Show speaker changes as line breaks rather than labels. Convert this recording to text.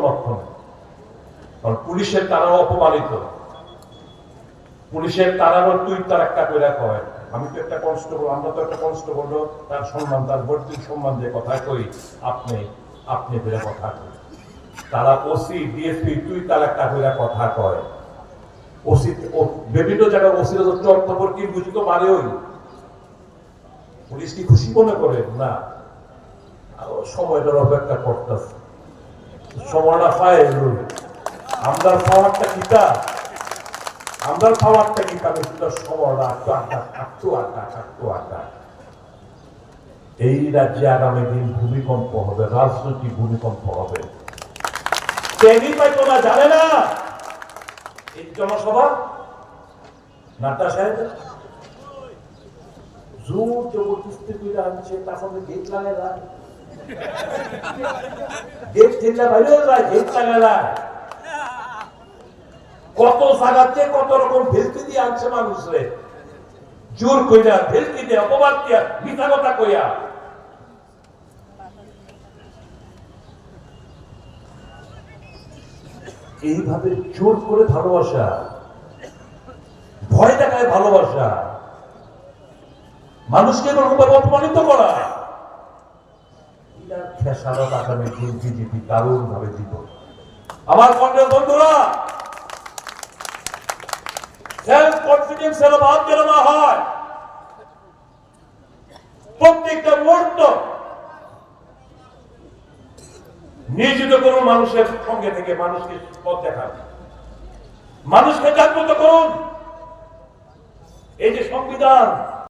অর্থ নেই। কারণ পুলিশের তারাও অপমানিত, পুলিশের তারারও তুই তার একটা করে কয়। আমি তো একটা কনস্টেবল, আমরা তো একটা কনস্টেবল, তার সম্মান, তার ভর্তির সম্মান দিয়ে কথা কই, আপনি আপনি করে কথা কই। তারা ওসি ডিএসপি তুই তার একটা করে কথা কয়। ওসি বিভিন্ন জায়গায় ওসির চর্তপর কি বুঝি তো মারে ওই পুলিশ কি খুশি মনে করে না, সময়টার অপেক্ষা করতেছে, সময়টা পায়। আমরা পাওয়ারটা কিতা, আমরা পাওয়ারটা কিতা, সময়টা একটু আঁকা। এই রাজ্যে আগামী দিন ভূমিকম্প হবে, রাজনৈতিক ভূমিকম্প হবে। ট্রেনই পাইতো না, জানে না এই জনসভা নাড্ডা সাহেব জোর জবরদস্তি করে আনছে, তখন গেট লাগায়, গেট ঠেলা বাইরে যায়, গেট লাগায়। কত জায়গাতে কত রকম ভেলকি দিয়ে আনছে মানুষরে, জোর কইরা ভেলকি দিয়ে, অপবাদ দিয়া, মিথ্যা কথা কইয়া। এইভাবে জোর করে ভালোবাসা, ভয় দেখায় ভালোবাসা, মানুষকে এরকমভাবে অপমানিত করা, এটার খেসারত আগামী দিন বিজেপি দারুণ ভাবে দিব। আমার কংগ্রেস বন্ধুরা, সেলফ কনফিডেন্সের অভাব যেন না হয়। প্রত্যেকটা মুহূর্ত নিয়োজিত করুন মানুষের সঙ্গে থেকে, মানুষকে পথ দেখান, মানুষকে জাগ্রত করুন। এই যে সংবিধান,